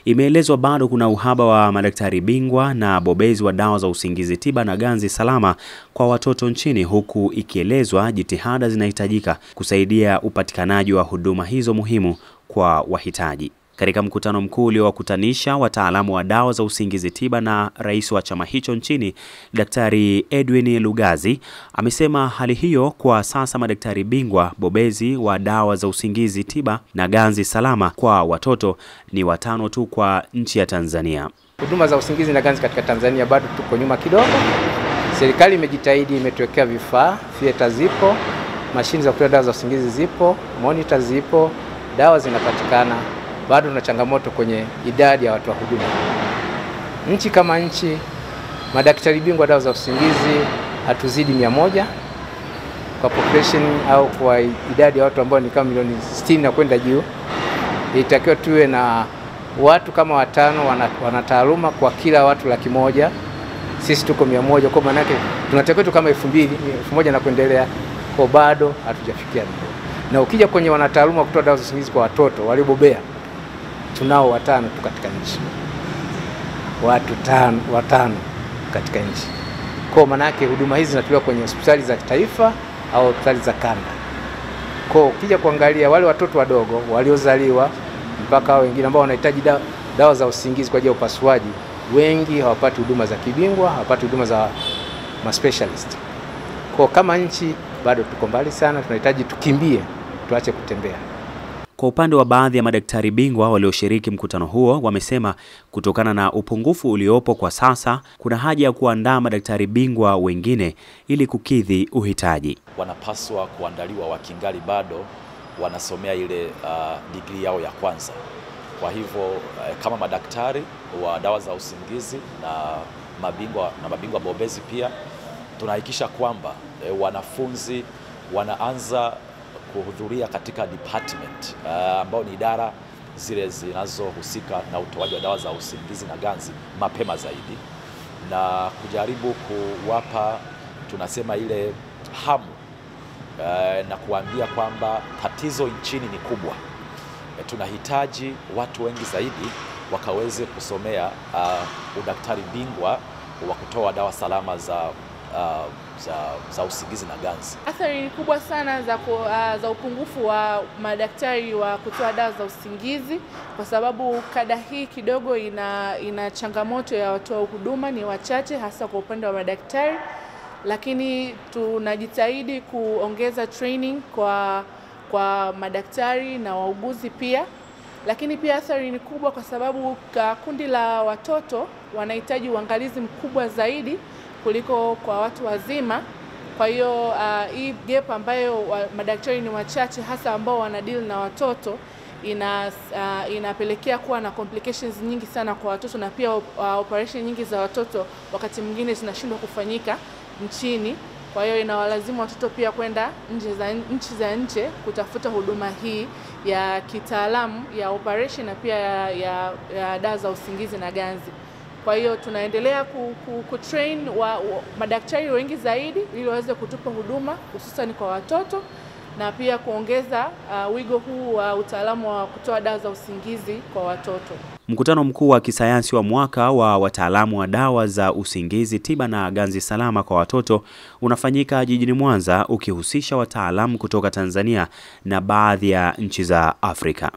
Imeelezwa bado kuna uhaba wa madaktari bingwa na bobezi wa dawa za usingizi tiba na ganzi salama kwa watoto nchini, huku ikielezwa jitihada zinahitajika kusaidia upatikanaji wa huduma hizo muhimu kwa wahitaji. Katika mkutano mkuu uliowakutanisha wataalamu wa dawa za usingizi tiba na rais wa chama hicho nchini, Daktari Edwin Lugazi amesema hali hiyo kwa sasa madaktari bingwa bobezi wa dawa za usingizi tiba na ganzi salama kwa watoto ni 5 tu kwa nchi ya Tanzania. Huduma za usingizi na ganzi katika Tanzania bado tuko nyuma kidogo. Serikali imejitahidi, imetuwekea vifaa, theater zipo, mashine za kutoa dawa za usingizi zipo, monitor zipo, dawa zinapatikana. Bado tuna changamoto kwenye idadi ya watu wa huduma. Nchi kama nchi, madaktari bingwa dawa za usingizi hatuzidi 100 kwa population au kwa idadi ya watu ambao ni kama milioni 60 na kwenda juu. Itakiwa tuwe na watu kama 5 wanataaluma kwa kila watu 100,000. Sisi tuko 100, kwa maana yake tunatakiwa tu kama 2000, 1000 na kuendelea, kwa bado hatujafikia. Na ukija kwenye wanataaluma kutoa dawa za usingizi kwa watoto waliobobea, tunao 5 tu katika nchi. Watu 5 katika nchi. Kwa maana yake huduma hizi zinatolewa kwenye hospitali za kitaifa au hospitali za kanda. Kwa ukija kuangalia wale watoto wadogo waliozaliwa mpaka wengine ambao wanahitaji dawa za usingizi kwa ajili ya upasuaji, wengi hawapati huduma za kibingwa, hawapati huduma za specialist. Kwa kama nchi bado tuko mbali sana, tunahitaji tukimbie, tuache kutembea. Kwa upande wa baadhi ya madaktari bingwa walioshiriki mkutano huo, wamesema kutokana na upungufu uliopo kwa sasa, kuna haja ya kuandaa madaktari bingwa wengine ili kukidhi uhitaji. Wanapaswa kuandaliwa wakingali bado wanasomea ile degree yao ya kwanza. Kwa hivyo kama madaktari wa dawa za usingizi na mabingwa bobezi pia, tunahakikisha kwamba wanafunzi wanaanza kuhudhuria katika department ambao ni idara zile zinazohusika na utoaji wa dawa za usingizi na ganzi mapema zaidi, na kujaribu kuwapa tunasema ile hamu na kuambia kwamba tatizo nchini ni kubwa. Tunahitaji watu wengi zaidi wakaweze kusomea udaktari bingwa wa kutoa dawa salama za usingizi na ganzi. Athari ni kubwa sana za upungufu wa madaktari wa kutoa dawa za usingizi, kwa sababu kada hii kidogo ina changamoto ya watoa huduma ni wachache, hasa kwa upande wa madaktari, lakini tunajitahidi kuongeza training kwa madaktari na wauguzi pia. Lakini pia athari ni kubwa kwa sababu kundi la watoto wanahitaji uangalizi mkubwa zaidi kuliko kwa watu wazima. Kwa hiyo hii gap ambayo madaktari ni wachache, hasa ambao wanadeal na watoto, inapelekea kuwa na complications nyingi sana kwa watoto, na pia operation nyingi za watoto wakati mwingine zinashindwa kufanyika nchini. Kwa hiyo inawalazimu watoto pia kwenda nchi za nje kutafuta huduma hii ya kitaalamu ya operation na pia ya dawa za usingizi na ganzi. Kwa hiyo tunaendelea kutrain madaktari wengi zaidi ili waweze kutupa huduma hususan kwa watoto, na pia kuongeza wigo huu wa utaalamu wa kutoa dawa za usingizi kwa watoto. Mkutano mkuu wa kisayansi wa mwaka wa wataalamu wa dawa za usingizi tiba na ganzi salama kwa watoto unafanyika jijini Mwanza, ukihusisha wataalamu kutoka Tanzania na baadhi ya nchi za Afrika.